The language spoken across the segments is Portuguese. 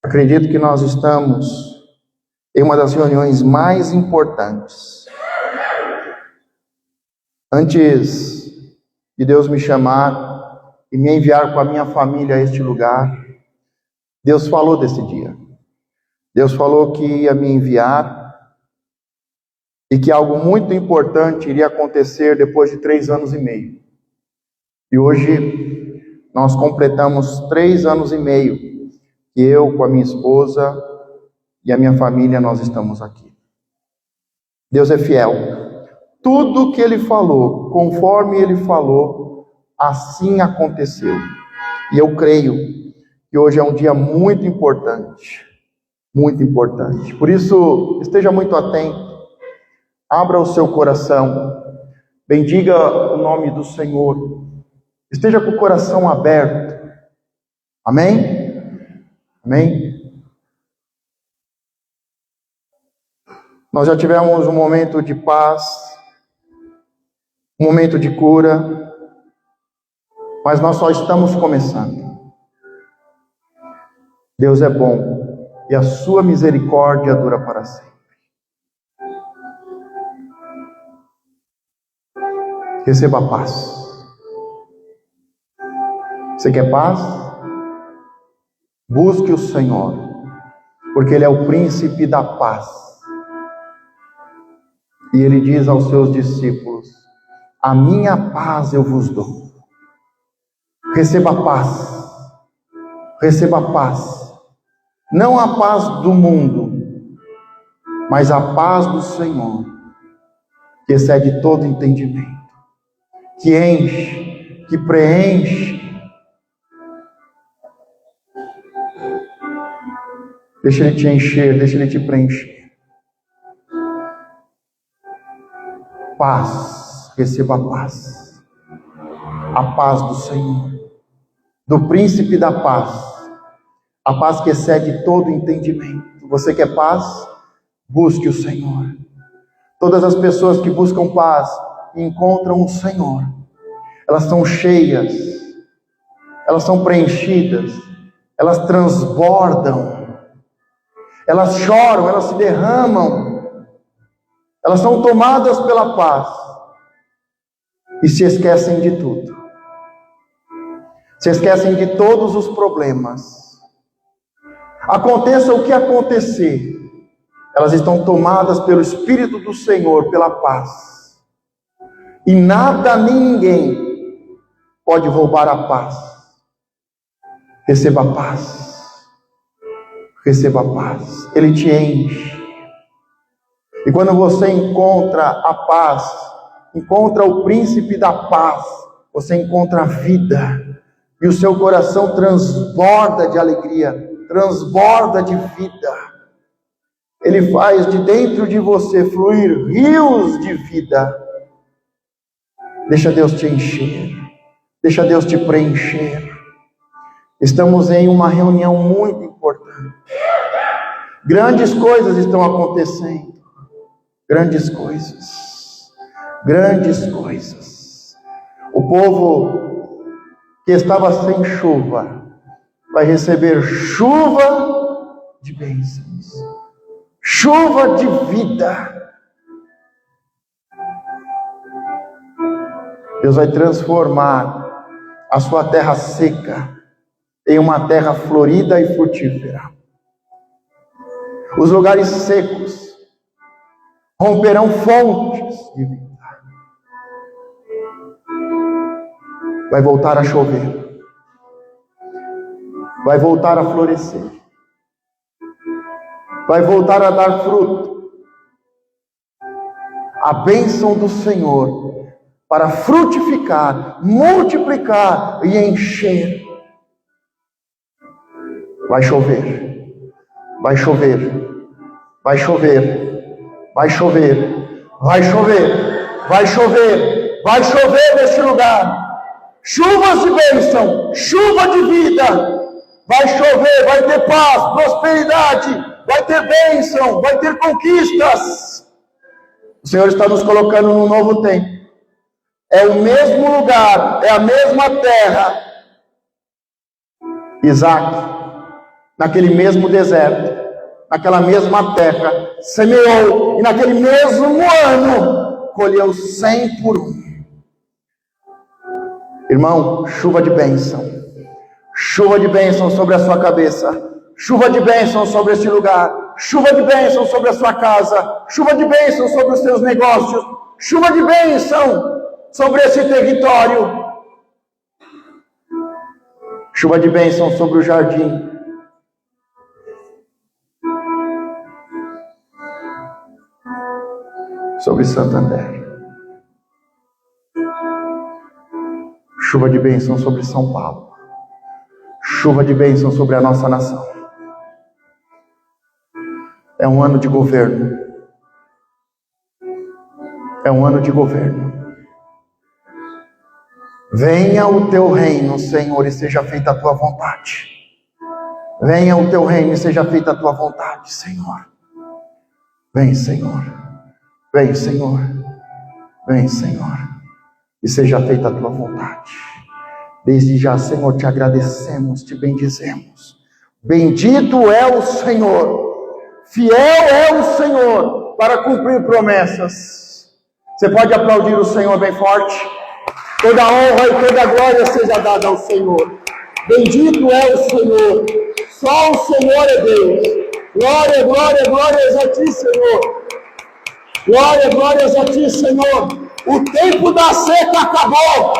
Acredito que nós estamos em uma das reuniões mais importantes. Antes de Deus me chamar e me enviar com a minha família a este lugar, Deus falou desse dia. Deus falou que ia me enviar e que algo muito importante iria acontecer depois de 3 anos e meio. E hoje nós completamos 3 anos e meio que eu, com a minha esposa e a minha família, nós estamos aqui. Deus é fiel. Tudo que Ele falou, conforme Ele falou, assim aconteceu. E eu creio que hoje é um dia muito importante. Muito importante. Por isso, esteja muito atento. Abra o seu coração. Bendiga o nome do Senhor. Esteja com o coração aberto. Amém? Amém? Nós já tivemos um momento de paz, um momento de cura, mas nós só estamos começando. Deus é bom e a sua misericórdia dura para sempre. Receba a paz. Você quer paz? Busque o Senhor, porque Ele é o príncipe da paz. E Ele diz aos seus discípulos: a minha paz eu vos dou. Receba a paz. Receba a paz. Não a paz do mundo, mas a paz do Senhor, que excede todo entendimento, que enche, que preenche. Deixa Ele te encher, deixa Ele te preencher. Paz, receba a paz. A paz do Senhor, do príncipe da paz. A paz que excede todo entendimento. Você quer paz? Busque o Senhor. Todas as pessoas que buscam paz encontram o Senhor. Elas são cheias, elas são preenchidas, elas transbordam. Elas choram, elas se derramam, elas são tomadas pela paz e se esquecem de tudo. Se esquecem de todos os problemas. Aconteça o que acontecer, elas estão tomadas pelo Espírito do Senhor, pela paz. E nada nem ninguém pode roubar a paz. Receba a paz. Receba a paz. Ele te enche. E quando você encontra a paz, encontra o príncipe da paz, você encontra a vida. E o seu coração transborda de alegria, transborda de vida. Ele faz de dentro de você fluir rios de vida. Deixa Deus te encher. Deixa Deus te preencher. Estamos em uma reunião muito importante. Grandes coisas estão acontecendo. Grandes coisas. Grandes coisas. O povo que estava sem chuva vai receber chuva de bênçãos. Chuva de vida. Deus vai transformar a sua terra seca em uma terra florida e frutífera. Os lugares secos romperão fontes de vida. Vai voltar a chover. Vai voltar a florescer. Vai voltar a dar fruto. A bênção do Senhor para frutificar, multiplicar e encher. Vai chover, vai chover, vai chover, vai chover, vai chover, vai chover, vai chover neste lugar. Chuvas de bênção, chuva de vida. Vai chover, vai ter paz, prosperidade, vai ter bênção, vai ter conquistas. O Senhor está nos colocando num novo tempo. É o mesmo lugar, é a mesma terra. Isaac naquele mesmo deserto, naquela mesma terra, semeou, e naquele mesmo ano, colheu 100 por 1. Irmão, chuva de bênção sobre a sua cabeça, chuva de bênção sobre este lugar, chuva de bênção sobre a sua casa, chuva de bênção sobre os seus negócios, chuva de bênção sobre esse território, chuva de bênção sobre o jardim. Sobre Santander. Chuva de bênção sobre São Paulo. Chuva de bênção sobre a nossa nação. É um ano de governo. É um ano de governo. Venha o teu reino, Senhor, e seja feita a tua vontade. Venha o teu reino e seja feita a tua vontade, Senhor. Vem, Senhor. Vem, Senhor. Vem, Senhor. E seja feita a tua vontade. Desde já, Senhor, te agradecemos, te bendizemos. Bendito é o Senhor. Fiel é o Senhor para cumprir promessas. Você pode aplaudir o Senhor bem forte? Toda honra e toda glória seja dada ao Senhor. Bendito é o Senhor. Só o Senhor é Deus. Glória, glória, glórias a ti, Senhor. Glória, glórias a ti, Senhor. O tempo da seca acabou.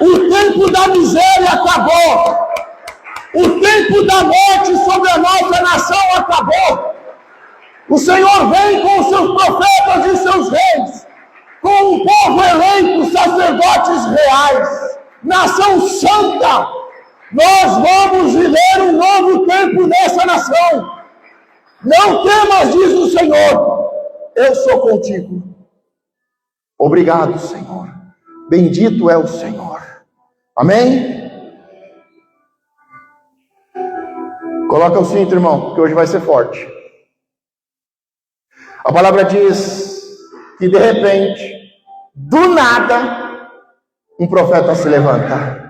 O tempo da miséria acabou. O tempo da morte sobre a nossa nação acabou. O Senhor vem com os seus profetas e seus reis, com um povo eleito, sacerdotes reais, nação santa. Nós vamos viver um novo tempo nessa nação. Não temas, diz o Senhor, eu sou contigo. Obrigado, Senhor. Bendito é o Senhor. Amém? Coloca o cinto, irmão, porque hoje vai ser forte. A palavra diz que de repente, do nada, um profeta se levanta.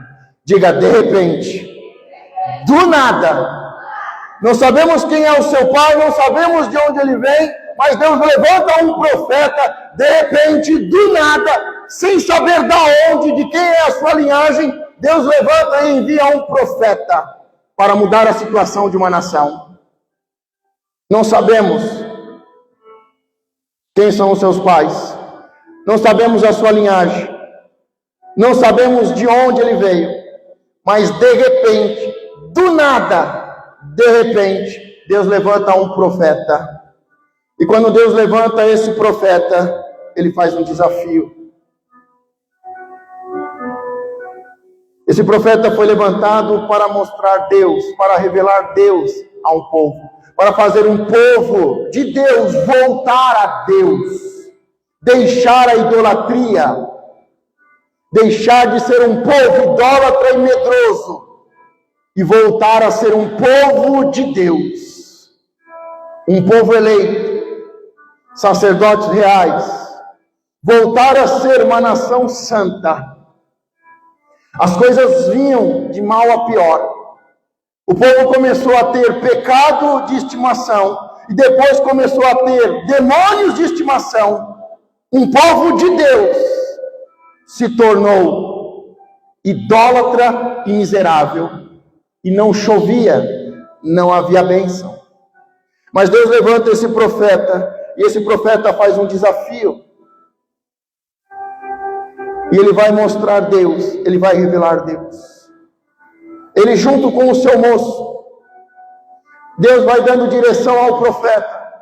Diga, de repente, do nada. Não sabemos quem é o seu pai, não sabemos de onde ele vem, mas Deus levanta um profeta, de repente, do nada, sem saber da onde, de quem é a sua linhagem. Deus levanta e envia um profeta para mudar a situação de uma nação. Não sabemos quem são os seus pais, não sabemos a sua linhagem, não sabemos de onde ele veio, mas de repente, do nada, de repente, Deus levanta um profeta. E quando Deus levanta esse profeta, ele faz um desafio. Esse profeta foi levantado para mostrar Deus, para revelar Deus a um povo, para fazer um povo de Deus voltar a Deus, deixar a idolatria, deixar de ser um povo idólatra e medroso e voltar a ser um povo de Deus, um povo eleito, sacerdotes reais, voltar a ser uma nação santa. As coisas vinham de mal a pior. O povo começou a ter pecado de estimação e depois começou a ter demônios de estimação. Um povo de Deus se tornou idólatra e miserável, e não chovia, não havia bênção. Mas Deus levanta esse profeta, e esse profeta faz um desafio. E ele vai mostrar Deus, ele vai revelar Deus. Ele junto com o seu moço, Deus vai dando direção ao profeta,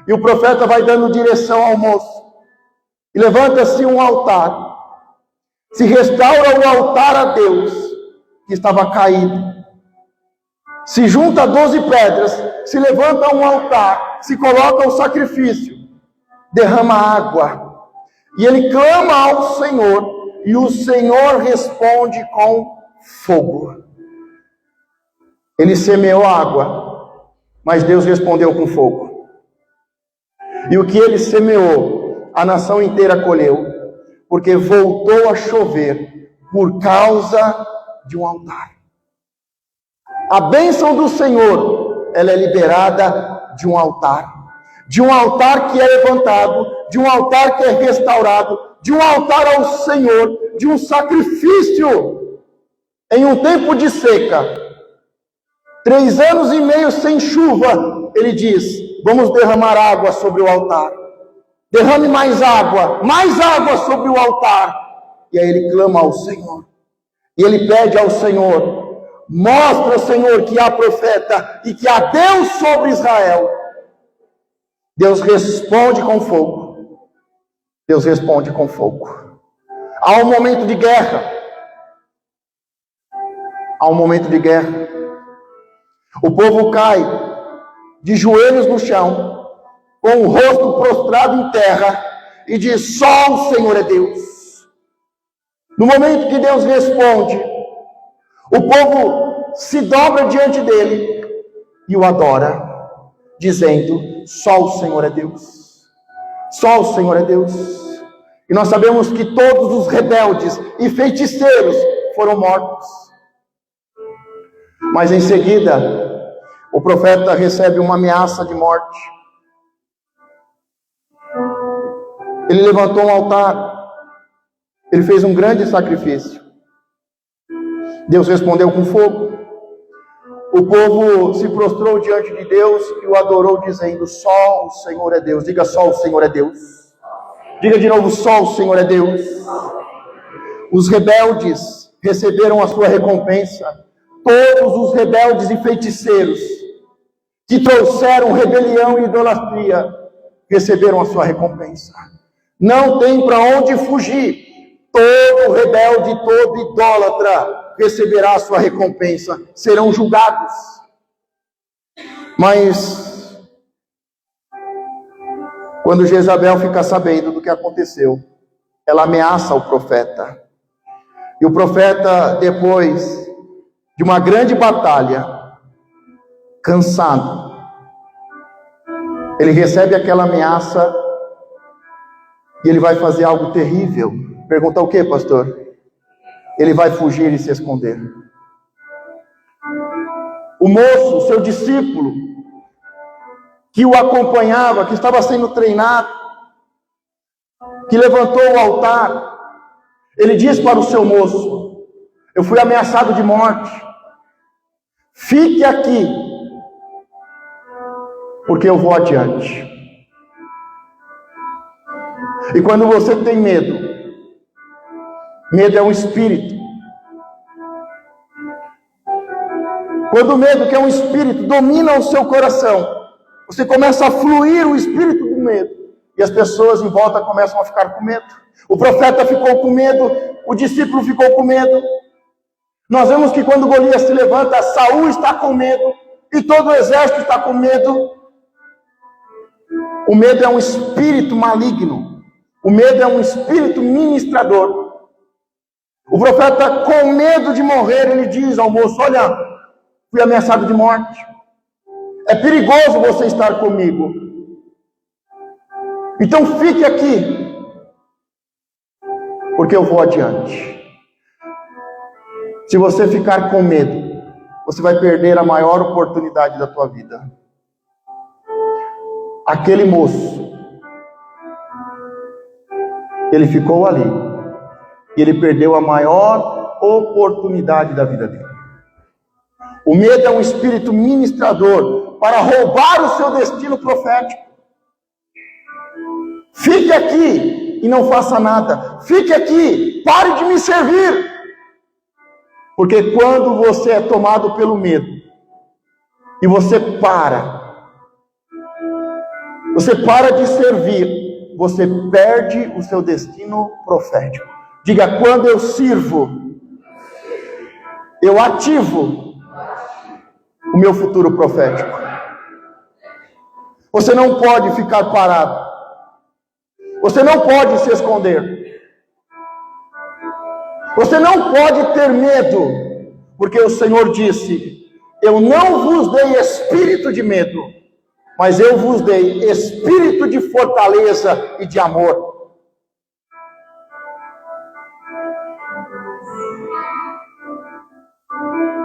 e o profeta vai dando direção ao moço. E levanta-se um altar, se restaura o altar a Deus, que estava caído. Se junta 12 pedras, se levanta um altar, se coloca o sacrifício, derrama água, e ele clama ao Senhor, e o Senhor responde com fogo. Ele semeou água, mas Deus respondeu com fogo. E o que ele semeou, a nação inteira colheu, porque voltou a chover por causa de um altar. A bênção do Senhor, ela é liberada de um altar que é levantado, de um altar que é restaurado, de um altar ao Senhor, de um sacrifício. Em um tempo de seca, 3 anos e meio sem chuva, ele diz: vamos derramar água sobre o altar. Derrame mais água sobre o altar. E aí ele clama ao Senhor. E ele pede ao Senhor: mostra, Senhor, que há profeta e que há Deus sobre Israel. Deus responde com fogo. Deus responde com fogo. Há um momento de guerra. Há um momento de guerra. O povo cai de joelhos no chão, com o rosto prostrado em terra, e diz: só o Senhor é Deus. No momento que Deus responde, o povo se dobra diante dele e o adora, dizendo: só o Senhor é Deus. Só o Senhor é Deus. E nós sabemos que todos os rebeldes e feiticeiros foram mortos. Mas em seguida, o profeta recebe uma ameaça de morte. Ele levantou um altar. Ele fez um grande sacrifício. Deus respondeu com fogo. O povo se prostrou diante de Deus e o adorou, dizendo: só o Senhor é Deus. Diga: só o Senhor é Deus. Diga de novo: só o Senhor é Deus. Os rebeldes receberam a sua recompensa. Todos os rebeldes e feiticeiros que trouxeram rebelião e idolatria receberam a sua recompensa. Não tem para onde fugir. Todo rebelde, todo idólatra receberá a sua recompensa. Serão julgados. Mas quando Jezabel fica sabendo do que aconteceu, ela ameaça o profeta. E o profeta, depois de uma grande batalha, cansado, ele recebe aquela ameaça e ele vai fazer algo terrível. Pergunta: o que, pastor? Ele vai fugir e se esconder. O moço, seu discípulo, que o acompanhava, que estava sendo treinado, que levantou o altar, ele diz para o seu moço: eu fui ameaçado de morte, fique aqui, porque eu vou adiante. E quando você tem medo, medo é um espírito. Quando o medo, que é um espírito, domina o seu coração, você começa a fluir o espírito do medo. E as pessoas em volta começam a ficar com medo. O profeta ficou com medo, o discípulo ficou com medo. Nós vemos que quando Golias se levanta, Saul está com medo e todo o exército está com medo. O medo é um espírito maligno. O medo é um espírito ministrador. O profeta, com medo de morrer, ele diz ao moço: olha, fui ameaçado de morte. É perigoso você estar comigo. Então fique aqui, porque eu vou adiante. Se você ficar com medo, você vai perder a maior oportunidade da tua vida. Aquele moço, ele ficou ali e ele perdeu a maior oportunidade da vida dele. O medo é um espírito ministrador para roubar o seu destino profético. Fique aqui e não faça nada. Fique aqui, pare de me servir. Porque quando você é tomado pelo medo e você para de servir, você perde o seu destino profético. Diga: quando eu sirvo, eu ativo o meu futuro profético. Você não pode ficar parado. Você não pode se esconder. Você não pode ter medo, porque o Senhor disse: eu não vos dei espírito de medo, mas eu vos dei espírito de fortaleza e de amor.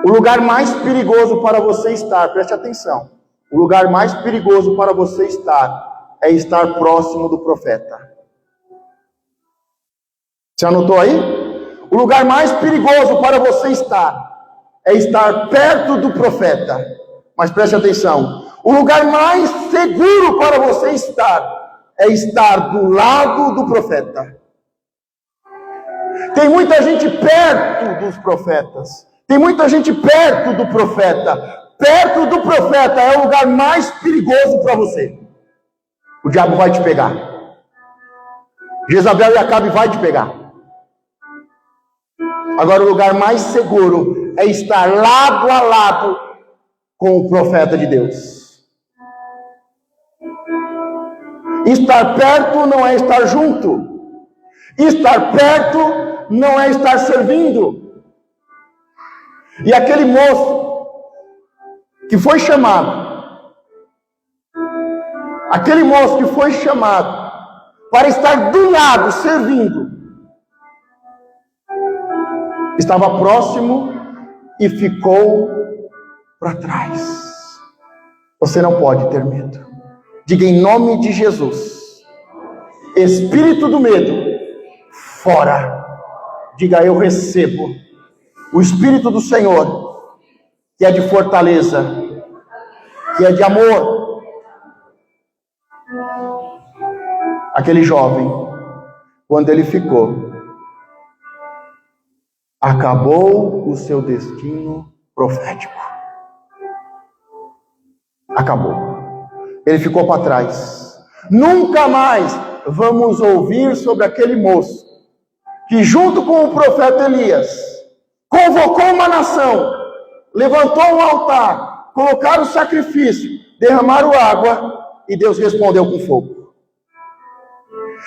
O lugar mais perigoso para você estar, preste atenção, o lugar mais perigoso para você estar é estar próximo do profeta. Você anotou aí? O lugar mais perigoso para você estar é estar perto do profeta. Mas preste atenção, o lugar mais seguro para você estar é estar do lado do profeta. Tem muita gente perto dos profetas. Tem muita gente perto do profeta. Perto do profeta é o lugar mais perigoso para você. O diabo vai te pegar. Jezabel e Acabe vai te pegar. Agora o lugar mais seguro é estar lado a lado com o profeta de Deus. Estar perto não é estar junto. Estar perto não é estar servindo. E aquele moço que foi chamado, para estar do lado, servindo, estava próximo e ficou para trás. Você não pode ter medo. Diga em nome de Jesus: espírito do medo, fora. Diga: eu recebo o Espírito do Senhor, que é de fortaleza, que é de amor. Aquele jovem, quando ele ficou, acabou o seu destino profético. Acabou. Ele ficou para trás. Nunca mais vamos ouvir sobre aquele moço que, junto com o profeta Elias, convocou uma nação, levantou um altar, colocaram o sacrifício, derramaram água e Deus respondeu com fogo.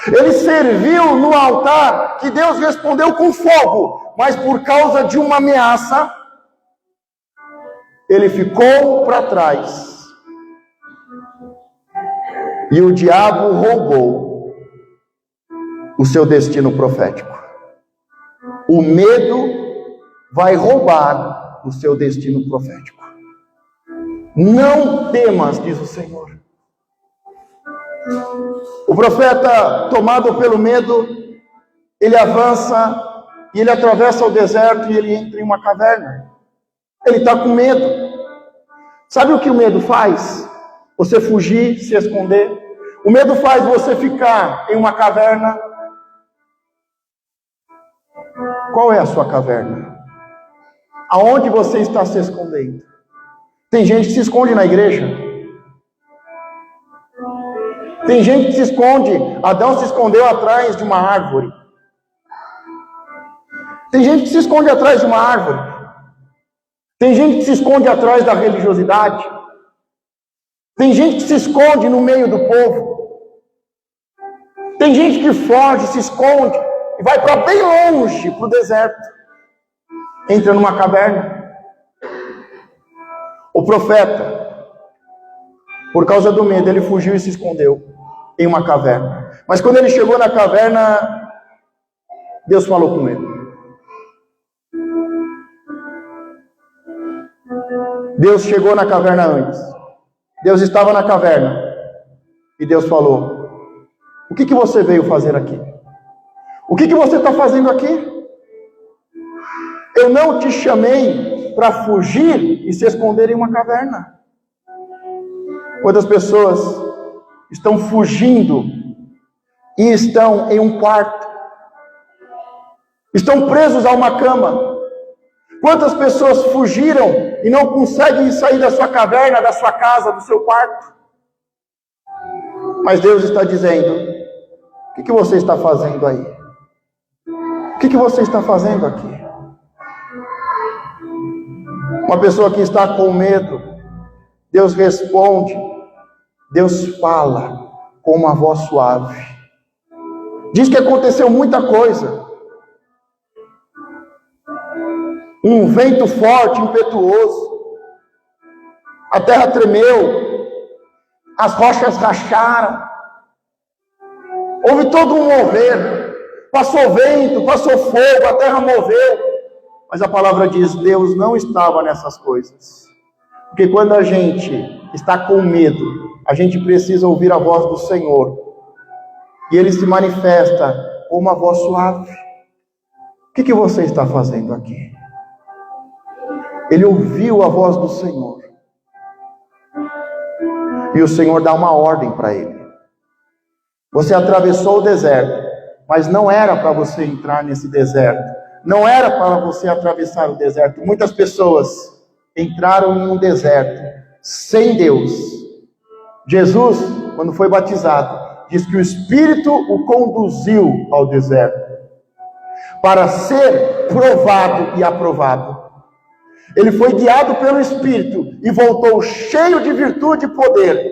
Ele serviu no altar que Deus respondeu com fogo, mas por causa de uma ameaça, ele ficou para trás. E o diabo roubou o seu destino profético. O medo vai roubar o seu destino profético. Não temas, diz o Senhor. O profeta, tomado pelo medo, ele avança e ele atravessa o deserto e ele entra em uma caverna. Ele está com medo. Sabe o que o medo faz? Você fugir, se esconder. O medo faz você ficar em uma caverna. Qual é a sua caverna? Aonde você está se escondendo? Tem gente que se esconde na igreja. Tem gente que se esconde. Adão se escondeu atrás de uma árvore. Tem gente que se esconde atrás de uma árvore. Tem gente que se esconde atrás da religiosidade. Tem gente que se esconde no meio do povo. Tem gente que foge, se esconde e vai para bem longe, para o deserto. Entra numa caverna. O profeta, por causa do medo, ele fugiu e se escondeu em uma caverna. Mas quando ele chegou na caverna, Deus falou com ele. Deus chegou na caverna antes. Deus estava na caverna. E Deus falou: o que você veio fazer aqui? O que você está fazendo aqui? Eu não te chamei para fugir e se esconder em uma caverna. Quantas pessoas estão fugindo e estão em um quarto? Estão presos a uma cama. Quantas pessoas fugiram e não conseguem sair da sua caverna, da sua casa, do seu quarto? Mas Deus está dizendo: o que você está fazendo aí? O que você está fazendo aqui? Uma pessoa que está com medo, Deus responde, Deus fala com uma voz suave. Diz que aconteceu muita coisa. Um vento forte, impetuoso. A terra tremeu. As rochas racharam. Houve todo um mover. Passou vento, passou fogo, a terra moveu. Mas a palavra diz, Deus não estava nessas coisas. Porque quando a gente está com medo, a gente precisa ouvir a voz do Senhor. E Ele se manifesta com uma voz suave. O que você está fazendo aqui? Ele ouviu a voz do Senhor. E o Senhor dá uma ordem para ele. Você atravessou o deserto, mas não era para você entrar nesse deserto. Não era para você atravessar o deserto. Muitas pessoas entraram em um deserto sem Deus. Jesus, quando foi batizado, diz que o Espírito o conduziu ao deserto para ser provado e aprovado. Ele foi guiado pelo Espírito e voltou cheio de virtude e poder.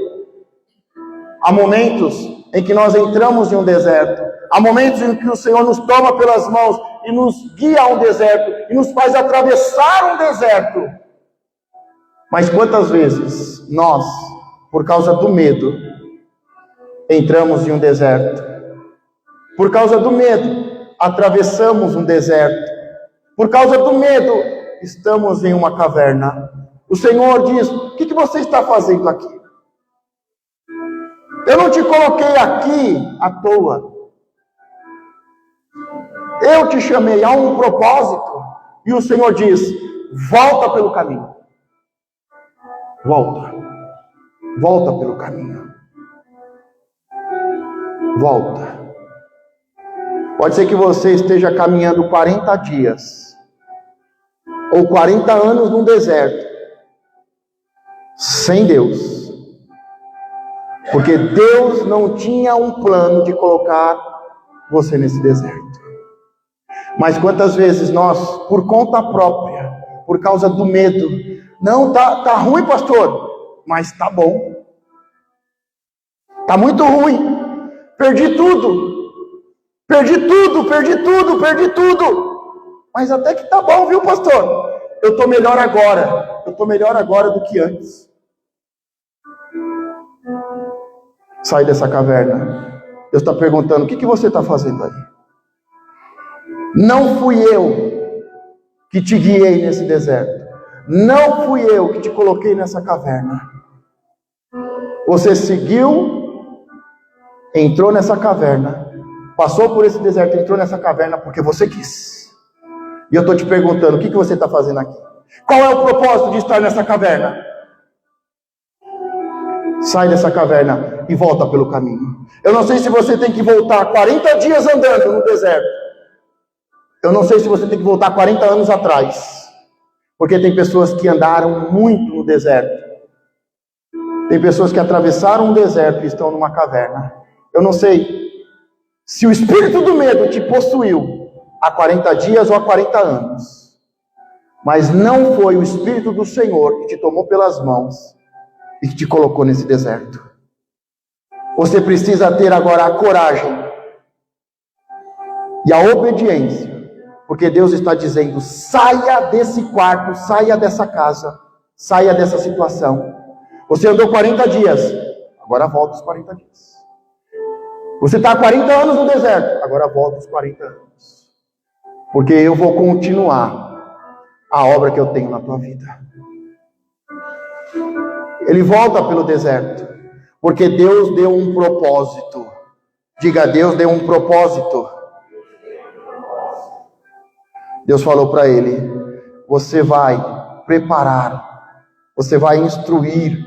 Há momentos em que nós entramos em um deserto. Há momentos em que o Senhor nos toma pelas mãos e nos guia a um deserto e nos faz atravessar um deserto. Mas quantas vezes nós, por causa do medo, entramos em um deserto? Por causa do medo, atravessamos um deserto. Por causa do medo, estamos em uma caverna. O Senhor diz, o que você está fazendo aqui? Eu não te coloquei aqui à toa. Eu te chamei a um propósito. E o Senhor diz, volta pelo caminho. Volta. Volta pelo caminho. Volta. Pode ser que você esteja caminhando 40 dias. Ou 40 anos num deserto. Sem Deus. Porque Deus não tinha um plano de colocar você nesse deserto. Mas quantas vezes nós, por conta própria, por causa do medo, não, tá ruim, pastor, mas tá bom. Tá muito ruim. Perdi tudo. Perdi tudo. Mas até que tá bom, viu, pastor? Eu tô melhor agora. Eu tô melhor agora do que antes. Sai dessa caverna. Deus está perguntando, o que você está fazendo aí? Não fui eu que te guiei nesse deserto. Não fui eu que te coloquei nessa caverna. Você seguiu, entrou nessa caverna, passou por esse deserto, entrou nessa caverna porque você quis. E eu estou te perguntando, o que você está fazendo aqui? Qual é o propósito de estar nessa caverna? Sai dessa caverna e volta pelo caminho. Eu não sei se você tem que voltar 40 dias andando no deserto. Eu não sei se você tem que voltar 40 anos atrás. Porque tem pessoas que andaram muito no deserto. Tem pessoas que atravessaram um deserto e estão numa caverna. Eu não sei se o espírito do medo te possuiu há 40 dias ou há 40 anos. Mas não foi o Espírito do Senhor que te tomou pelas mãos e que te colocou nesse deserto. Você precisa ter agora a coragem e a obediência, porque Deus está dizendo, saia desse quarto, saia dessa casa, saia dessa situação. Você andou 40 dias, agora volta os 40 dias. Você está há 40 anos no deserto, agora volta os 40 anos. Porque eu vou continuar a obra que eu tenho na tua vida. Ele volta pelo deserto, porque Deus deu um propósito. Diga, Deus deu um propósito. Deus falou para ele, você vai preparar, você vai instruir,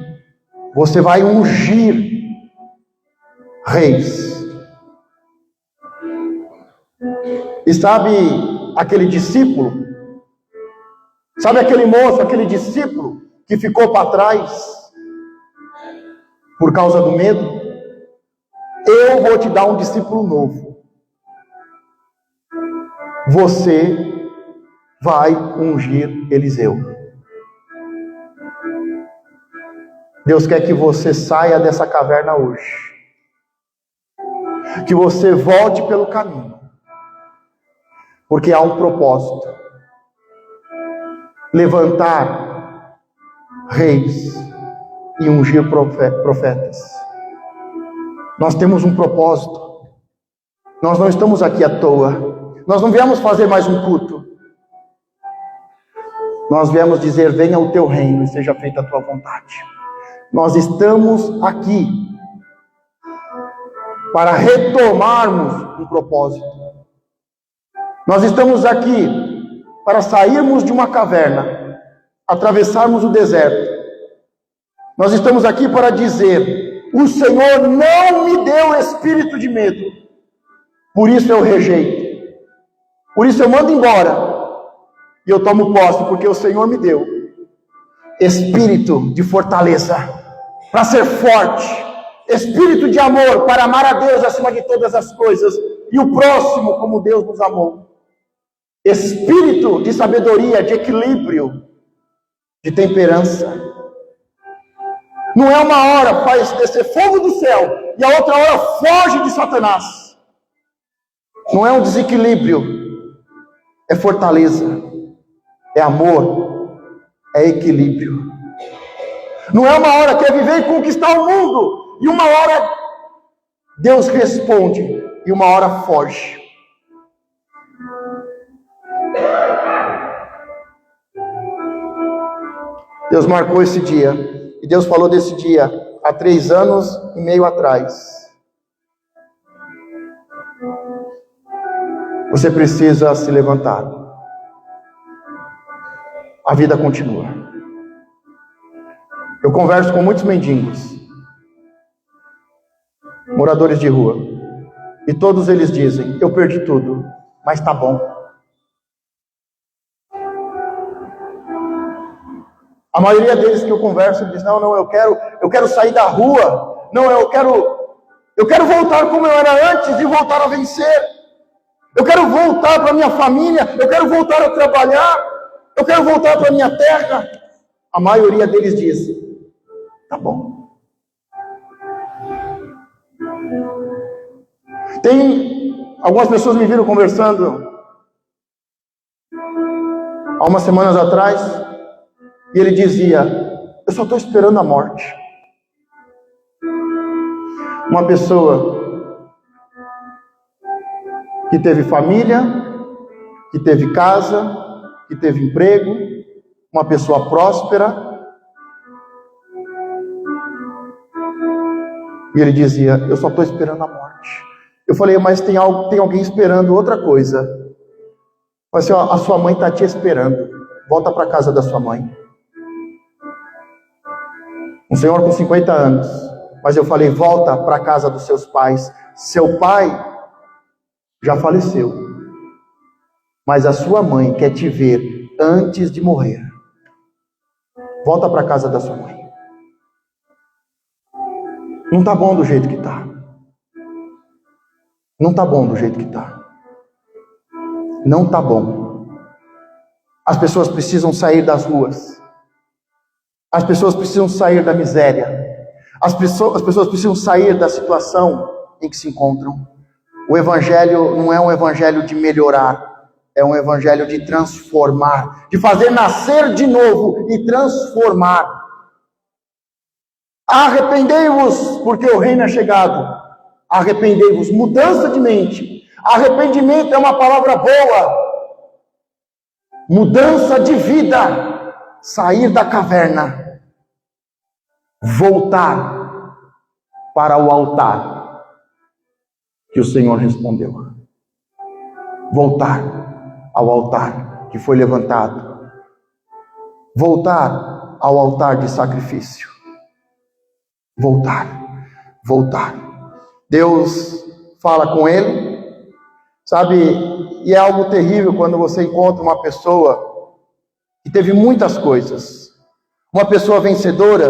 você vai ungir reis. E sabe aquele discípulo? Sabe aquele moço, aquele discípulo que ficou para trás? Por causa do medo, eu vou te dar um discípulo novo. Você vai ungir Eliseu. Deus quer que você saia dessa caverna hoje. Que você volte pelo caminho. Porque há um propósito. Levantar reis e ungir profetas. Nós temos um propósito. Nós não estamos aqui à toa. Nós não viemos fazer mais um culto. Nós viemos dizer: venha o teu reino e seja feita a tua vontade. Nós estamos aqui para retomarmos um propósito. Nós estamos aqui para sairmos de uma caverna, atravessarmos o deserto. Nós estamos aqui para dizer: o Senhor não me deu espírito de medo, por isso eu rejeito, por isso eu mando embora, e eu tomo posse, porque o Senhor me deu espírito de fortaleza, para ser forte, espírito de amor, para amar a Deus acima de todas as coisas, e o próximo como Deus nos amou, espírito de sabedoria, de equilíbrio, de temperança. Não é uma hora faz descer fogo do céu e a outra hora foge de Satanás. Não é um desequilíbrio, é fortaleza, é amor, é equilíbrio. Não é uma hora que é viver e conquistar o mundo, e uma hora Deus responde e uma hora foge. Deus marcou esse dia, e Deus falou desse dia há 3 anos e meio atrás. Você precisa se levantar. A vida continua. Eu converso com muitos mendigos, moradores de rua, e todos eles dizem: eu perdi tudo, mas tá bom. A maioria deles que eu converso diz: não, eu quero sair da rua. Não, eu quero voltar como eu era antes e voltar a vencer. Eu quero voltar para minha família, eu quero voltar a trabalhar, eu quero voltar para minha terra. A maioria deles diz: tá bom. Tem algumas pessoas me viram conversando há umas semanas atrás, e ele dizia: eu só estou esperando a morte. Uma pessoa que teve família, que teve casa, que teve emprego, uma pessoa próspera, e ele dizia: eu só estou esperando a morte. Eu falei: mas tem alguém esperando outra coisa. Mas assim, a sua mãe está te esperando, volta para a casa da sua mãe. Um senhor com 50 anos, mas eu falei: volta para a casa dos seus pais. Seu pai já faleceu, mas a sua mãe quer te ver antes de morrer. Volta para a casa da sua mãe. Não está bom do jeito que está. Não está bom do jeito que está. Não está bom. As pessoas precisam sair das ruas. As pessoas precisam sair da miséria. As pessoas precisam sair da situação em que se encontram. O evangelho não é um evangelho de melhorar, é um evangelho de transformar, de fazer nascer de novo e transformar. Arrependei-vos, porque o reino é chegado. Arrependei-vos, mudança de mente. Arrependimento é uma palavra boa. Mudança de vida, sair da caverna, voltar para o altar que o Senhor respondeu. Voltar ao altar que foi levantado. Voltar ao altar de sacrifício. Voltar. Deus fala com ele, sabe, e é algo terrível quando você encontra uma pessoa que teve muitas coisas, uma pessoa vencedora,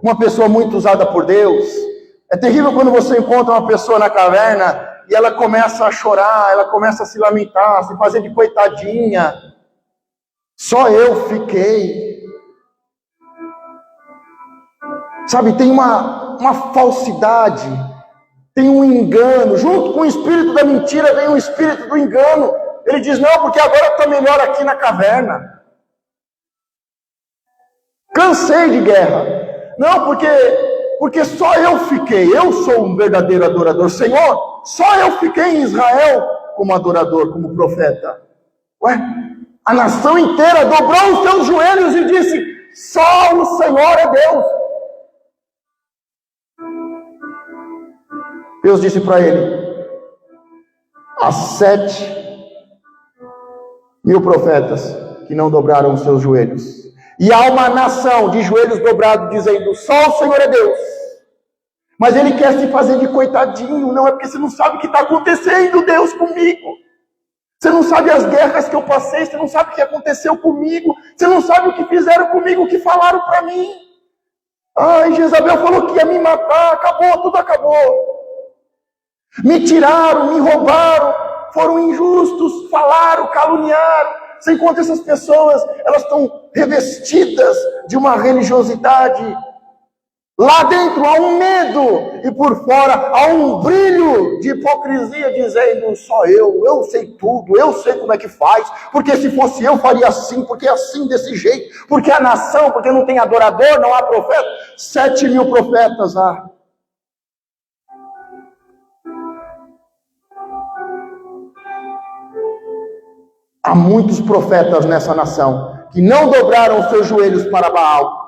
uma pessoa muito usada por Deus. É terrível quando você encontra uma pessoa na caverna e ela começa a chorar, ela começa a se lamentar, a se fazer de coitadinha. Só eu fiquei. Sabe, tem uma falsidade, tem um engano. Junto com o espírito da mentira vem o espírito do engano. Ele diz: não, porque agora está melhor aqui na caverna. Cansei de guerra. Não, porque só eu fiquei. Eu sou um verdadeiro adorador. Senhor, só eu fiquei em Israel como adorador, como profeta. Ué, A nação inteira dobrou os seus joelhos e disse: só o Senhor é Deus. Deus disse para ele: há 7.000 profetas que não dobraram os seus joelhos. E há uma nação de joelhos dobrados dizendo: só o Senhor é Deus. Mas ele quer se fazer de coitadinho. Não, é porque você não sabe o que está acontecendo, Deus, comigo. Você não sabe as guerras que eu passei. Você não sabe o que aconteceu comigo. Você não sabe o que fizeram comigo, o que falaram para mim. Ai, Jezabel falou que ia me matar. Acabou, tudo acabou. Me tiraram, me roubaram. Foram injustos, falaram, caluniaram. Você encontra essas pessoas, elas estão revestidas de uma religiosidade. Lá dentro há um medo e por fora há um brilho de hipocrisia dizendo: só eu sei tudo, eu sei como é que faz, porque se fosse eu faria assim, porque é assim desse jeito, porque a nação, porque não tem adorador, não há profeta. 7.000 profetas há. Há muitos profetas nessa nação que não dobraram os seus joelhos para Baal.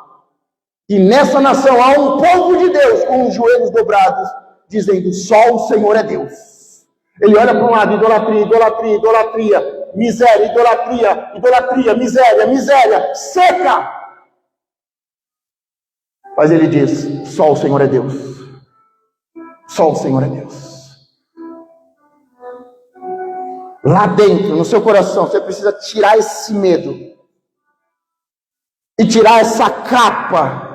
E nessa nação há um povo de Deus com os joelhos dobrados, dizendo: só o Senhor é Deus. Ele olha para um lado: idolatria, idolatria, idolatria, miséria, idolatria, idolatria, miséria, miséria, seca. Mas ele diz: só o Senhor é Deus. Só o Senhor é Deus. Lá dentro, no seu coração, você precisa tirar esse medo e tirar essa capa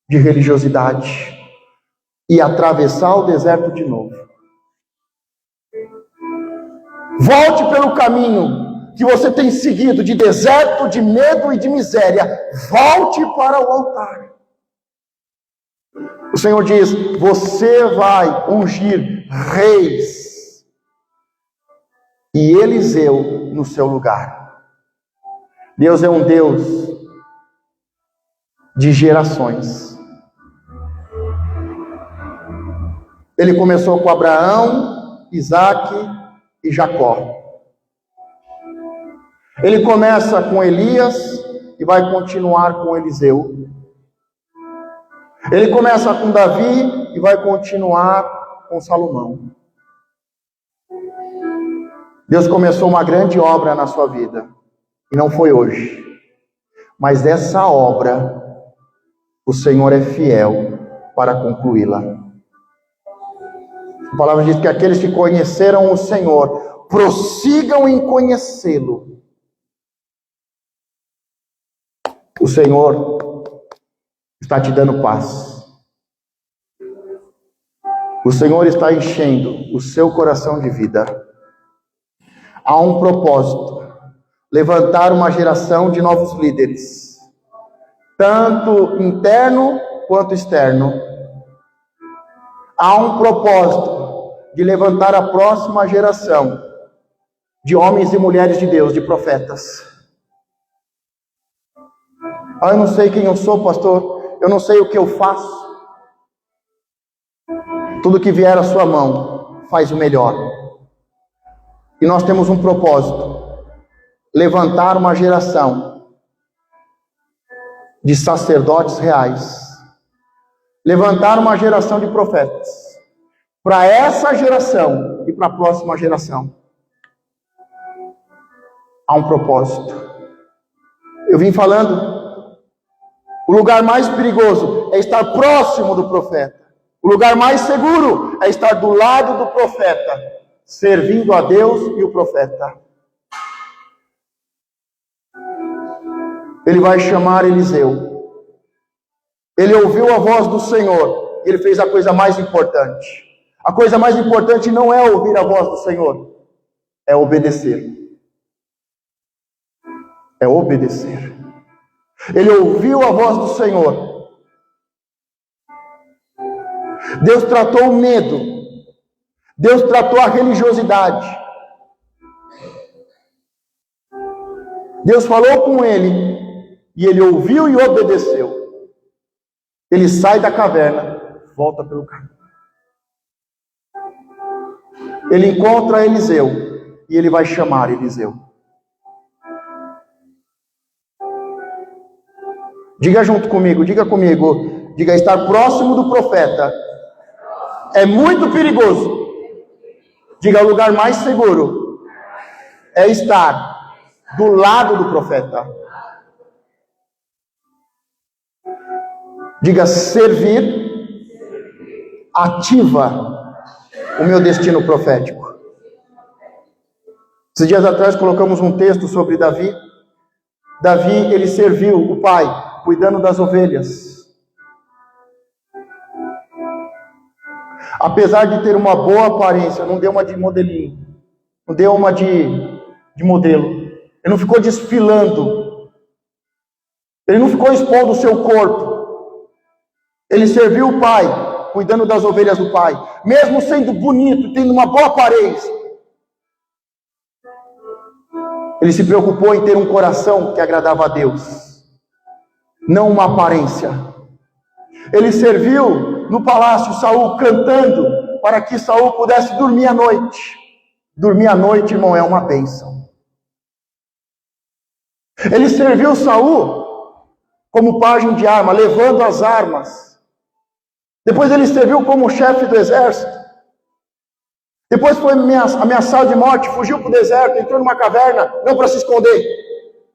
de religiosidade e atravessar o deserto de novo. Volte pelo caminho que você tem seguido de deserto, de medo e de miséria. Volte para o altar. O Senhor diz: você vai ungir reis e Eliseu no seu lugar. Deus é um Deus de gerações. Ele começou com Abraão, Isaque e Jacó. Ele começa com Elias e vai continuar com Eliseu. Ele começa com Davi e vai continuar com Salomão. Deus começou uma grande obra na sua vida. E não foi hoje. Mas essa obra, o Senhor é fiel para concluí-la. A palavra diz que aqueles que conheceram o Senhor prossigam em conhecê-lo. O Senhor está te dando paz. O Senhor está enchendo o seu coração de vida. Há um propósito: levantar uma geração de novos líderes, tanto interno quanto externo. Há um propósito de levantar a próxima geração de homens e mulheres de Deus, de profetas. Eu não sei quem eu sou, pastor. Eu não sei o que eu faço. Tudo que vier à sua mão, faz o melhor. E nós temos um propósito: levantar uma geração de sacerdotes reais. Levantar uma geração de profetas. Para essa geração e para a próxima geração. Há um propósito. Eu vim falando, o lugar mais perigoso é estar próximo do profeta. O lugar mais seguro é estar do lado do profeta, servindo a Deus e o profeta. Ele vai chamar Eliseu. Ele ouviu a voz do Senhor e ele fez a coisa mais importante. A coisa mais importante não é ouvir a voz do Senhor, é obedecer. É obedecer. Ele ouviu a voz do Senhor. Deus tratou o medo. Deus tratou a religiosidade. Deus falou com ele e ele ouviu e obedeceu. Ele sai da caverna, volta pelo caminho. Ele encontra Eliseu e ele vai chamar Eliseu. Diga junto comigo, diga comigo. Diga, estar próximo do profeta é muito perigoso. Diga, o lugar mais seguro é estar do lado do profeta. Diga, servir ativa o meu destino profético. Esses dias atrás colocamos um texto sobre Davi. Davi, ele serviu o pai, cuidando das ovelhas. Apesar de ter uma boa aparência, não deu uma de modelinho, não deu uma de modelo. Ele não ficou desfilando. Ele não ficou expondo o seu corpo. Ele serviu o pai, cuidando das ovelhas do pai. Mesmo sendo bonito, tendo uma boa aparência, ele se preocupou em ter um coração que agradava a Deus, não uma aparência. Ele serviu no palácio Saul, cantando para que Saul pudesse dormir à noite. Dormir à noite, irmão, é uma bênção. Ele serviu Saul como pajem de arma, levando as armas. Depois ele serviu como chefe do exército. Depois foi ameaçado de morte, fugiu para o deserto, entrou numa caverna, não para se esconder,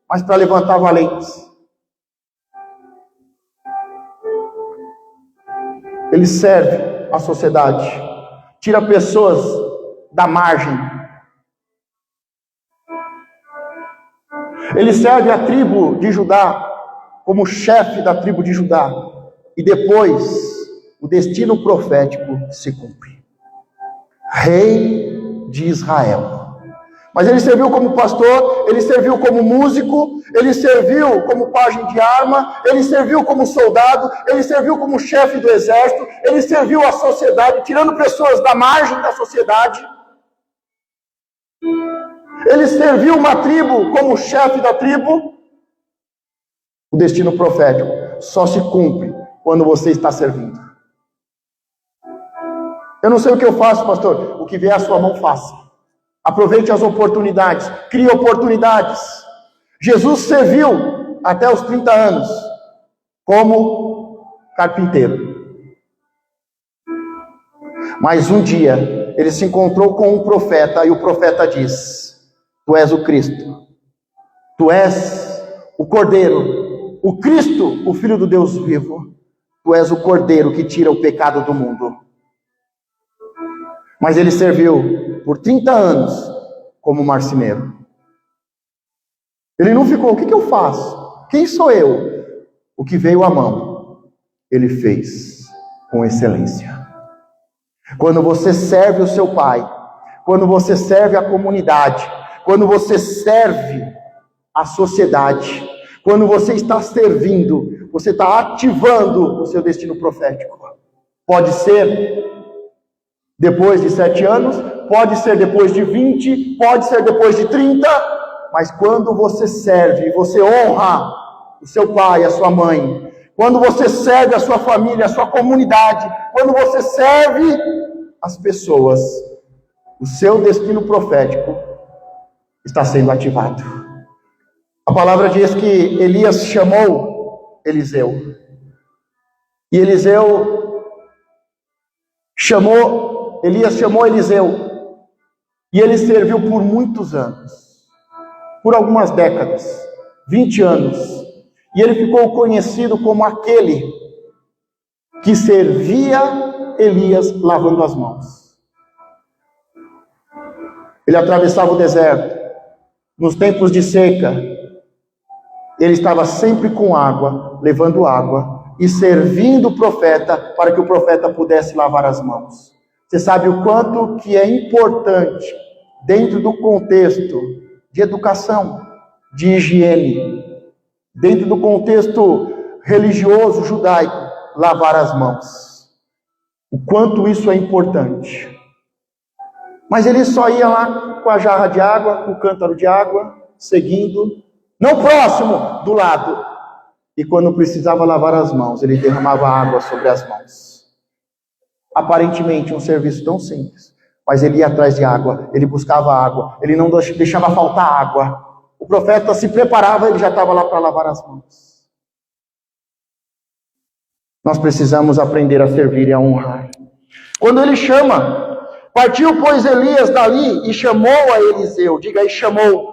mas para levantar valentes. Ele serve a sociedade, tira pessoas da margem. Ele serve a tribo de Judá, como chefe da tribo de Judá. E depois, o destino profético se cumpre. Rei de Israel. Mas ele serviu como pastor, ele serviu como músico, ele serviu como pajem de arma, ele serviu como soldado, ele serviu como chefe do exército, ele serviu a sociedade, tirando pessoas da margem da sociedade. Ele serviu uma tribo como chefe da tribo. O destino profético só se cumpre quando você está servindo. Eu não sei o que eu faço, pastor. O que vier à sua mão, faça. Aproveite as oportunidades. Crie oportunidades. Jesus serviu até os 30 anos como carpinteiro. Mas um dia ele se encontrou com um profeta e o profeta diz: Tu és o Cristo. Tu és o Cordeiro. O Cristo, o Filho do Deus vivo. Tu és o Cordeiro que tira o pecado do mundo. Mas ele serviu por 30 anos como marceneiro. Ele não ficou, o que eu faço? Quem sou eu? O que veio à mão, ele fez com excelência. Quando você serve o seu pai, quando você serve a comunidade, quando você serve a sociedade, quando você está servindo, você está ativando o seu destino profético. Pode ser depois de 7 anos, pode ser depois de 20, pode ser depois de 30, mas quando você serve, você honra o seu pai, a sua mãe, quando você serve a sua família, a sua comunidade, quando você serve as pessoas, o seu destino profético está sendo ativado. A palavra diz que Elias chamou Eliseu, e Elias chamou Eliseu, e ele serviu por muitos anos, por algumas décadas, 20 anos, e ele ficou conhecido como aquele que servia Elias lavando as mãos. Ele atravessava o deserto, nos tempos de seca, ele estava sempre com água, levando água, e servindo o profeta, para que o profeta pudesse lavar as mãos. Você sabe o quanto que é importante, dentro do contexto de educação, de higiene, dentro do contexto religioso judaico, lavar as mãos. O quanto isso é importante. Mas ele só ia lá com a jarra de água, com o cântaro de água, seguindo, não próximo, do lado. E quando precisava lavar as mãos, ele derramava água sobre as mãos. Aparentemente um serviço tão simples, mas ele ia atrás de água, ele buscava água, ele não deixava faltar água. O profeta se preparava, ele já estava lá para lavar as mãos. Nós precisamos aprender a servir e a honrar. Quando ele chama, partiu, pois, Elias dali e chamou a Eliseu. Diga aí, chamou.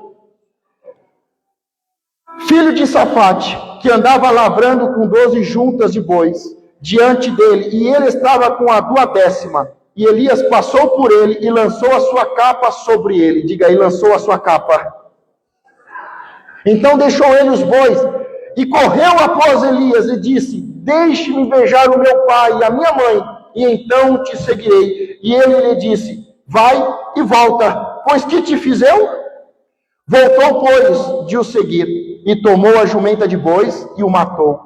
Filho de Safate, que andava lavrando com 12 juntas de bois diante dele, e ele estava com a 12ª. E Elias passou por ele e lançou a sua capa sobre ele. Diga aí, lançou a sua capa. Então deixou ele os bois e correu após Elias e disse: deixe-me beijar o meu pai e a minha mãe, e então te seguirei. E ele lhe disse: vai e volta, pois que te fiz eu? Voltou, pois, de o seguir, e tomou a jumenta de bois e o matou.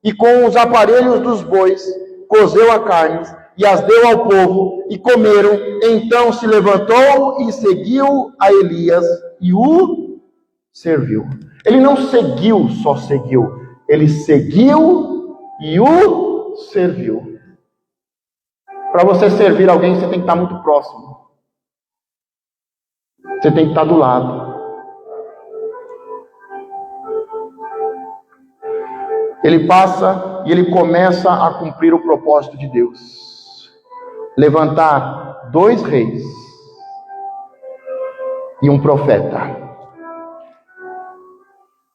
E com os aparelhos dos bois cozeu a carne e as deu ao povo, e comeram. Então se levantou e seguiu a Elias e o serviu. Ele não seguiu, só seguiu. Ele seguiu e o serviu. Para você servir alguém, você tem que estar muito próximo. Você tem que estar do lado. Ele passa e ele começa a cumprir o propósito de Deus. Levantar 2 reis e um profeta.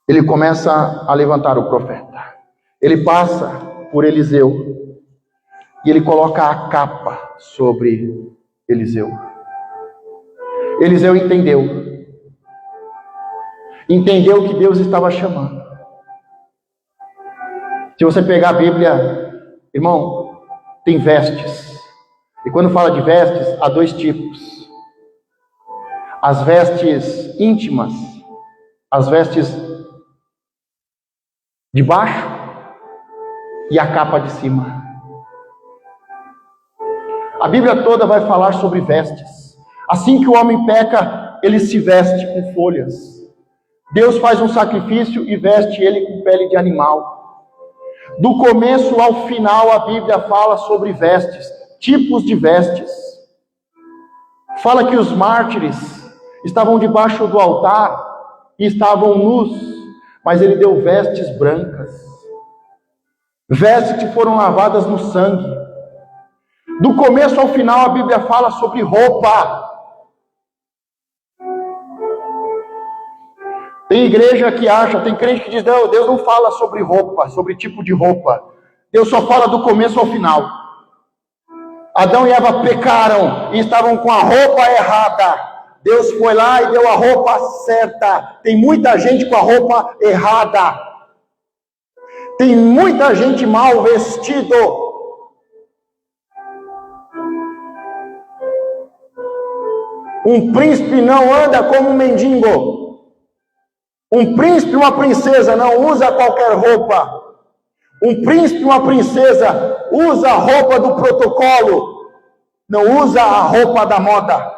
Ele começa a levantar o profeta. Ele passa por Eliseu e ele coloca a capa sobre Eliseu. Eliseu entendeu que Deus estava chamando. Se você pegar a Bíblia, irmão, tem vestes. E quando fala de vestes, há 2 tipos. As vestes íntimas, as vestes de baixo e a capa de cima. A Bíblia toda vai falar sobre vestes. Assim que o homem peca, ele se veste com folhas. Deus faz um sacrifício e veste ele com pele de animal. Do começo ao final, a Bíblia fala sobre vestes, tipos de vestes. Fala que os mártires estavam debaixo do altar e estavam nus, mas ele deu vestes brancas. Vestes que foram lavadas no sangue. Do começo ao final, a Bíblia fala sobre roupa. Tem igreja que acha, tem crente que diz: não, Deus não fala sobre roupa, sobre tipo de roupa. Deus só fala do começo ao final. Adão e Eva pecaram e estavam com a roupa errada. Deus foi lá e deu a roupa certa. Tem muita gente com a roupa errada. Tem muita gente mal vestido. Um príncipe não anda como um mendigo. Um príncipe e uma princesa não usa qualquer roupa. Um príncipe e uma princesa usa a roupa do protocolo, não usa a roupa da moda.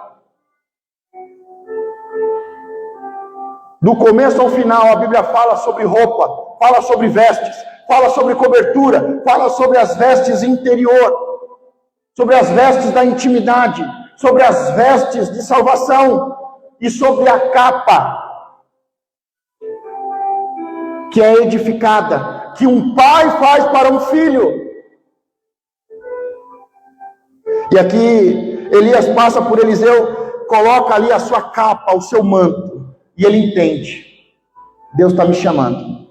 Do começo ao final, a Bíblia fala sobre roupa, fala sobre vestes, fala sobre cobertura, fala sobre as vestes interior, sobre as vestes da intimidade, sobre as vestes de salvação e sobre a capa que é edificada, que um pai faz para um filho. E aqui Elias passa por Eliseu, coloca ali a sua capa, o seu manto, e ele entende: Deus está me chamando.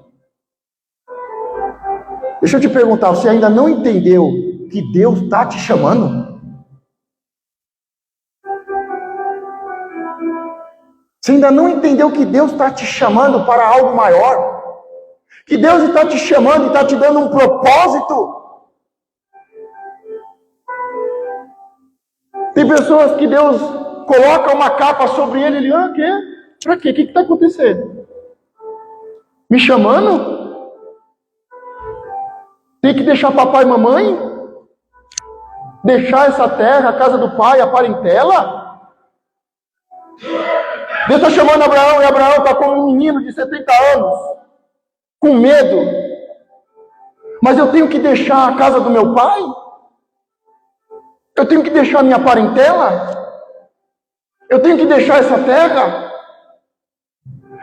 Deixa eu te perguntar, você ainda não entendeu que Deus está te chamando? Você ainda não entendeu que Deus está te chamando para algo maior? Que Deus está te chamando e está te dando um propósito? Tem pessoas que Deus coloca uma capa sobre ele, ele, o quê? Para quê? O que está acontecendo? Me chamando? Tem que deixar papai e mamãe? Deixar essa terra, a casa do pai, a parentela? Deus está chamando Abraão, e Abraão está como um menino de 70 anos. Com medo, mas eu tenho que deixar a casa do meu pai? Eu tenho que deixar a minha parentela? Eu tenho que deixar essa terra?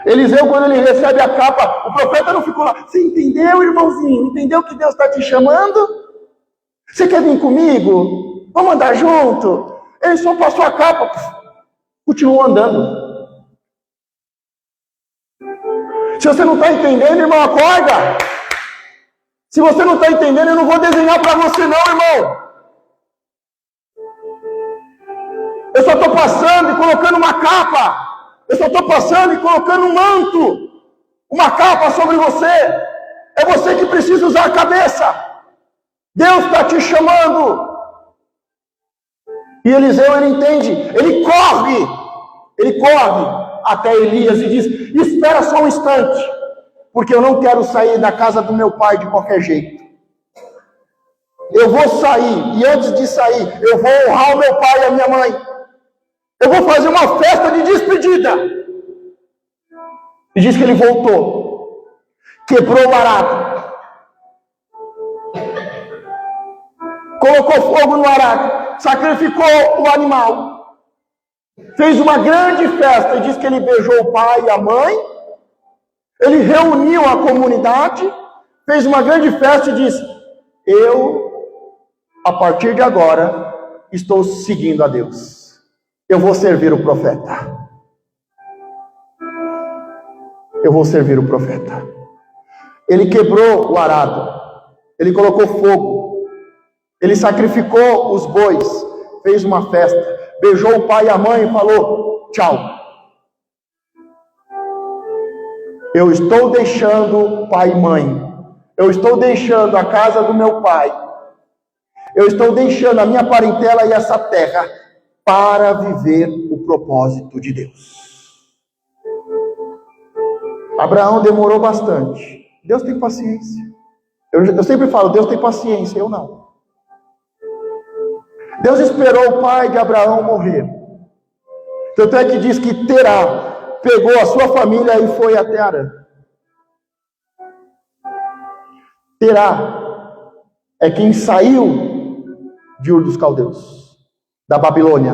Eliseu, quando ele recebe a capa, o profeta não ficou lá: você entendeu, irmãozinho? Entendeu que Deus está te chamando? Você quer vir comigo? Vamos andar junto? Ele só passou a capa, continuou andando. Se você não está entendendo, irmão, acorda. Se você não está entendendo, eu não vou desenhar para você não, irmão. Eu só estou passando e colocando uma capa. Eu só estou passando e colocando um manto. Uma capa sobre você. É você que precisa usar a cabeça. Deus está te chamando. E Eliseu, ele entende. Ele corre até Elias e diz: espera só um instante, porque eu não quero sair da casa do meu pai de qualquer jeito. Eu vou sair, e antes de sair, eu vou honrar o meu pai e a minha mãe. Eu vou fazer uma festa de despedida. E diz que ele voltou, quebrou o arado, colocou fogo no arado, sacrificou o animal, fez uma grande festa, e diz que ele beijou o pai e a mãe, ele reuniu a comunidade, fez uma grande festa e disse: eu, a partir de agora, estou seguindo a Deus. Eu vou servir o profeta. Eu vou servir o profeta. Ele quebrou o arado, ele colocou fogo, ele sacrificou os bois, fez uma festa, beijou o pai e a mãe e falou: tchau. Eu estou deixando pai e mãe, eu estou deixando a casa do meu pai, eu estou deixando a minha parentela e essa terra para viver o propósito de Deus. Abraão demorou bastante. Deus tem paciência. Eu sempre falo, Deus tem paciência, eu não. Deus esperou o pai de Abraão morrer. Tanto é que diz que Terá pegou a sua família e foi até Harã. Terá é quem saiu de Ur dos Caldeus, da Babilônia.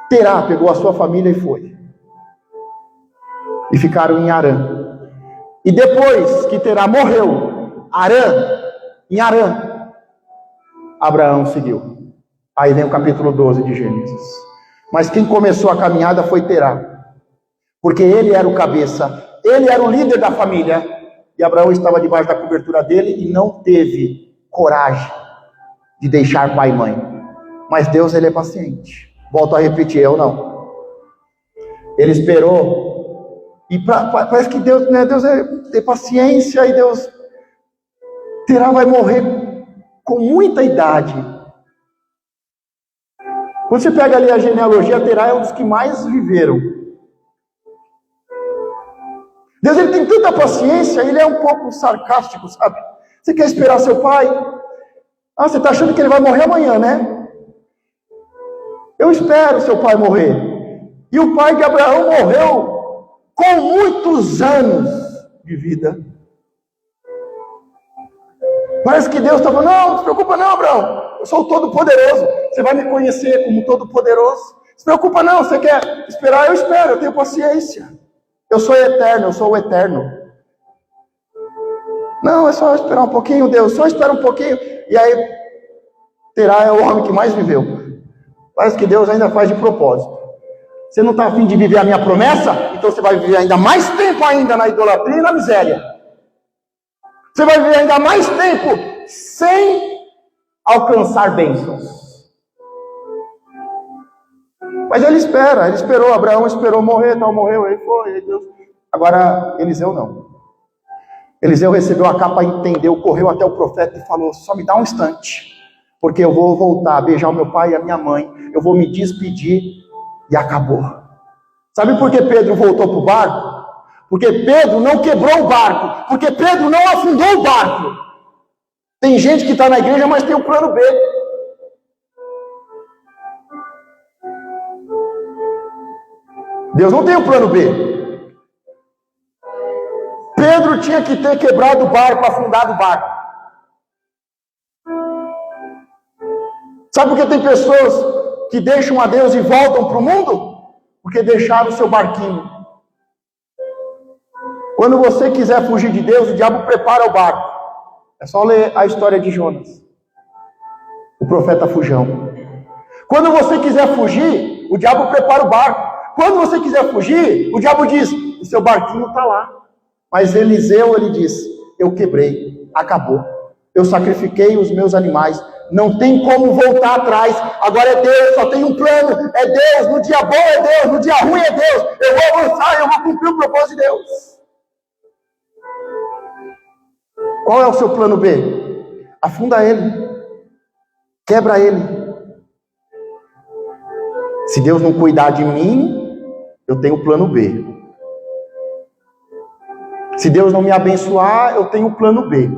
Terá pegou a sua família e foi. E ficaram em Harã. E depois que Terá morreu, em Harã, Abraão seguiu. Aí vem o capítulo 12 de Gênesis. Mas quem começou a caminhada foi Terá. Porque ele era o cabeça, ele era o líder da família. E Abraão estava debaixo da cobertura dele e não teve coragem de deixar pai e mãe. Mas Deus, ele é paciente. Volto a repetir, eu não. Ele esperou. E parece que Deus, né, Deus tem paciência e Deus vai morrer com muita idade. Quando você pega ali a genealogia, Terá é um dos que mais viveram. Deus, ele tem tanta paciência, ele é um pouco sarcástico, sabe? Você quer esperar seu pai? Ah, você está achando que ele vai morrer amanhã, né? Eu espero seu pai morrer. E o pai de Abraão morreu com muitos anos de vida. Parece que Deus estava: não se preocupa não, Abraão, eu sou o Todo-Poderoso, você vai me conhecer como Todo-Poderoso. Se preocupa não, você quer esperar? Eu espero, eu tenho paciência. Eu sou eterno, eu sou o eterno. Não, é só esperar um pouquinho, Deus, só espera um pouquinho. E aí, Terá é o homem que mais viveu. Parece que Deus ainda faz de propósito. Você não está a fim de viver a minha promessa? Então você vai viver ainda mais tempo ainda na idolatria e na miséria. Você vai viver ainda mais tempo sem alcançar bênçãos. Mas ele esperou, Abraão esperou morrer, tal, morreu, ele foi, Deus. Agora, Eliseu não. Eliseu recebeu a capa, entendeu, correu até o profeta e falou: só me dá um instante, porque eu vou voltar a beijar o meu pai e a minha mãe, eu vou me despedir, e acabou. Sabe por que Pedro voltou para o barco? Porque Pedro não quebrou o barco, porque Pedro não afundou o barco. Tem gente que está na igreja, mas tem o plano B. Deus não tem o plano B. Pedro tinha que ter quebrado o barco, afundado o barco. Sabe por que tem pessoas que deixam a Deus e voltam para o mundo? Porque deixaram o seu barquinho. Quando você quiser fugir de Deus, o diabo prepara o barco. É só ler a história de Jonas. profeta fujão. Quando você quiser fugir, o diabo prepara o barco. Quando você quiser fugir, o diabo diz, o seu barquinho está lá. Mas Eliseu, ele diz, eu quebrei, acabou. Eu sacrifiquei os meus animais, não tem como voltar atrás. Agora é Deus, só tem um plano, é Deus. No dia bom é Deus, no dia ruim é Deus. Eu vou avançar, eu vou cumprir o propósito de Deus. Qual é o seu plano B? Afunda ele, quebra ele. Se Deus não cuidar de mim, eu tenho o plano B. Se Deus não me abençoar, eu tenho o plano B.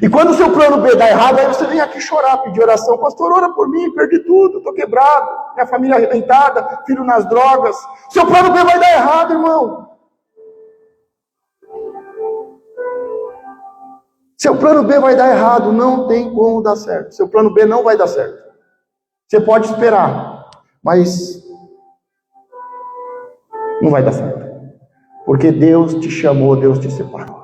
E quando o seu plano B dá errado, aí você vem aqui chorar, pedir oração. Pastor, ora por mim, perdi tudo, estou quebrado, minha família arrebentada, filho nas drogas. Seu plano B vai dar errado, irmão. Seu plano B vai dar errado, não tem como dar certo. Seu plano B não vai dar certo. Você pode esperar, mas não vai dar certo. Porque Deus te chamou, Deus te separou.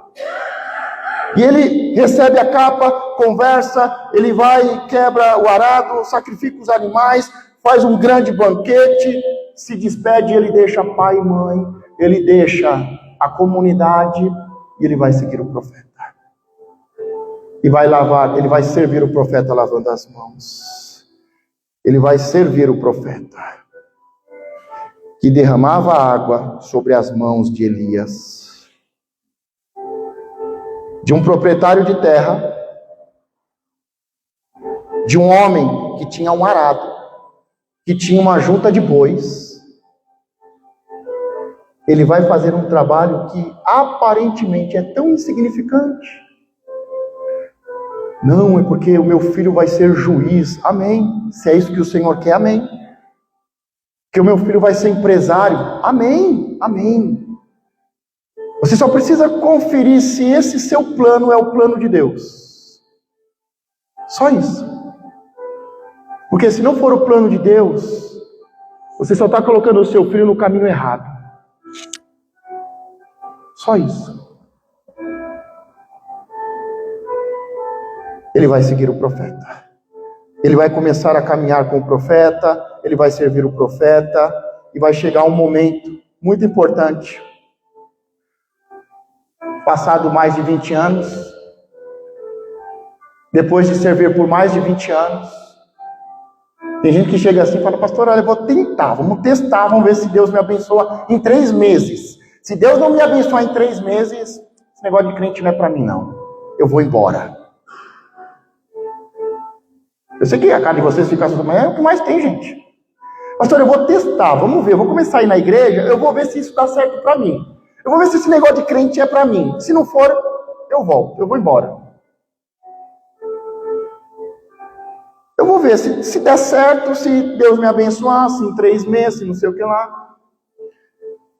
E ele recebe a capa, conversa, ele vai, quebra o arado, sacrifica os animais, faz um grande banquete, se despede, ele deixa pai e mãe, ele deixa a comunidade e ele vai seguir o profeta. E vai lavar, ele vai servir o profeta lavando as mãos. Ele vai servir o profeta que derramava água sobre as mãos de Elias. De um proprietário de terra, de um homem que tinha um arado, que tinha uma junta de bois. Ele vai fazer um trabalho que aparentemente é tão insignificante. Não, é porque o meu filho vai ser juiz. Amém. Se é isso que o Senhor quer, amém. Que o meu filho vai ser empresário. Amém. Amém. Você só precisa conferir se esse seu plano é o plano de Deus. Só isso. Porque se não for o plano de Deus, você só está colocando o seu filho no caminho errado. Só isso. Ele vai seguir o profeta. Ele vai começar a caminhar com o profeta, ele vai servir o profeta, e vai chegar um momento muito importante. Passado mais de 20 anos, depois de servir por mais de 20 anos, tem gente que chega assim e fala, pastor, olha, eu vou tentar, vamos testar, vamos ver se Deus me abençoa em 3 meses. Se Deus não me abençoar em 3 meses, esse negócio de crente não é para mim não, eu vou embora. Eu sei que a cara de vocês fica assim, mas é o que mais tem, gente. Pastor, eu vou testar, vamos ver, eu vou começar a ir na igreja, eu vou ver se isso dá certo para mim. Eu vou ver se esse negócio de crente é para mim. Se não for, eu volto, eu vou embora. Eu vou ver se der certo, se Deus me abençoar, se em 3 meses, não sei o que lá.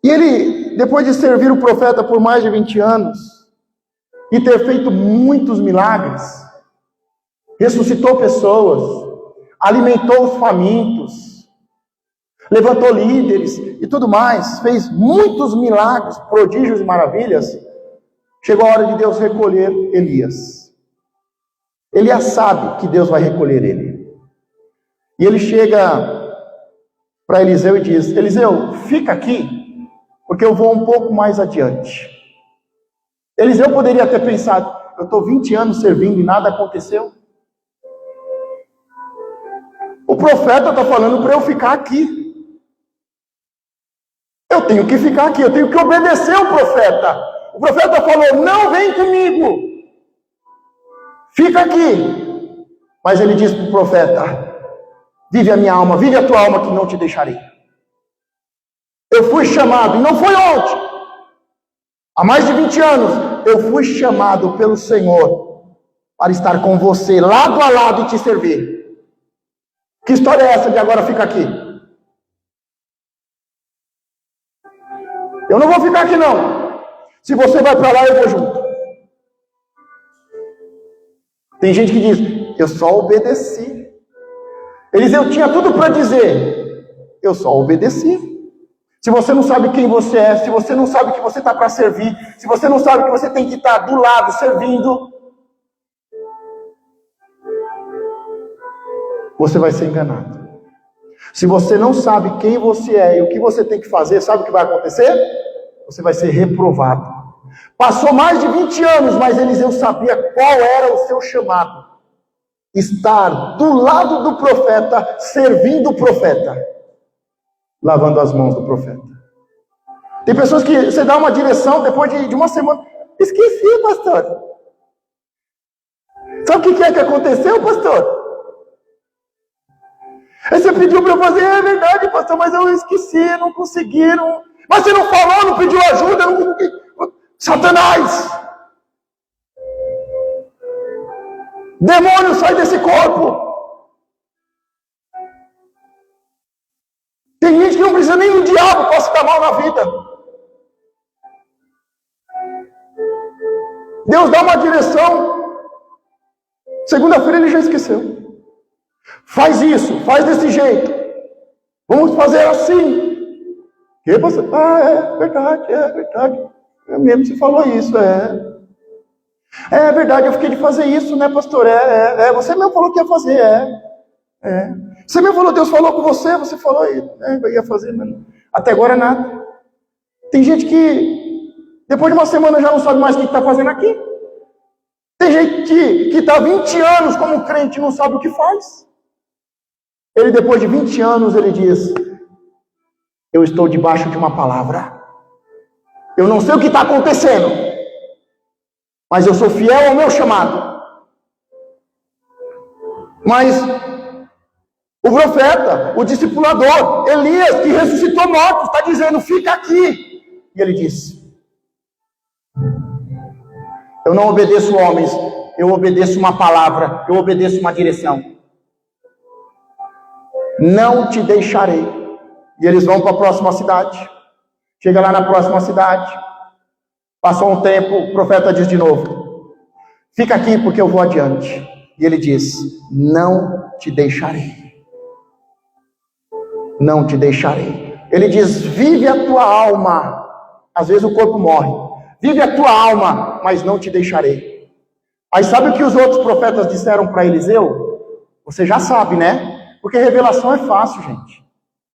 E ele, depois de servir o profeta por mais de 20 anos, e ter feito muitos milagres, ressuscitou pessoas, alimentou os famintos, levantou líderes e tudo mais, fez muitos milagres, prodígios e maravilhas. Chegou a hora de Deus recolher Elias. Elias sabe que Deus vai recolher ele. E ele chega para Eliseu e diz, Eliseu, fica aqui, porque eu vou um pouco mais adiante. Eliseu poderia ter pensado, eu estou 20 anos servindo e nada aconteceu. O profeta está falando para eu ficar aqui. Eu tenho que ficar aqui, eu tenho que obedecer o profeta. O profeta falou, não vem comigo. Fica aqui. Mas ele disse para o profeta, vive a minha alma, vive a tua alma que não te deixarei. Eu fui chamado, e não foi ontem. Há mais de 20 anos, eu fui chamado pelo Senhor para estar com você, lado a lado e te servir. Que história é essa de agora fica aqui? Eu não vou ficar aqui não. Se você vai para lá, eu vou junto. Tem gente que diz, eu só obedeci. Eliseu tinha tudo para dizer, eu só obedeci. Se você não sabe quem você é, se você não sabe que você está para servir, se você não sabe que você tem que estar do lado servindo, você vai ser enganado. Se você não sabe quem você é e o que você tem que fazer, sabe o que vai acontecer? Você vai ser reprovado. Passou mais de 20 anos, mas Eliseu sabia qual era o seu chamado. Estar do lado do profeta, servindo o profeta, lavando as mãos do profeta. Tem pessoas que você dá uma direção, depois de uma semana, esqueci, pastor. Sabe o que é que aconteceu, pastor? Aí você pediu para eu fazer, é verdade, pastor, mas eu esqueci, não consegui, não... Mas você não falou, não pediu ajuda, não... Satanás! Demônio, sai desse corpo! Tem gente que não precisa nem do diabo para se dar mal na vida. Deus dá uma direção. Segunda-feira ele já esqueceu. Faz isso, faz desse jeito. Vamos fazer assim. E você, é verdade. É mesmo, você falou isso, É verdade, eu fiquei de fazer isso, né, pastor? Você mesmo falou que ia fazer, Você mesmo falou, Deus falou com você, você falou, ia fazer, mas até agora nada. Tem gente que, depois de uma semana, já não sabe mais o que está fazendo aqui. Tem gente que está 20 anos como crente e não sabe o que faz. Ele, depois de 20 anos, ele diz, eu estou debaixo de uma palavra. Eu não sei o que está acontecendo, mas eu sou fiel ao meu chamado. Mas o profeta, o discipulador, Elias, que ressuscitou mortos, está dizendo, fica aqui. E ele disse, eu não obedeço homens, eu obedeço uma palavra, eu obedeço uma direção. Não te deixarei. E eles vão para a próxima cidade. Chega lá na próxima cidade. Passou um tempo, o profeta diz de novo, fica aqui porque eu vou adiante. E ele diz, não te deixarei. Não te deixarei. Ele diz, vive a tua alma. Às vezes o corpo morre. Vive a tua alma, mas não te deixarei. Aí sabe o que os outros profetas disseram para Eliseu? Você já sabe, né? Porque revelação é fácil, gente.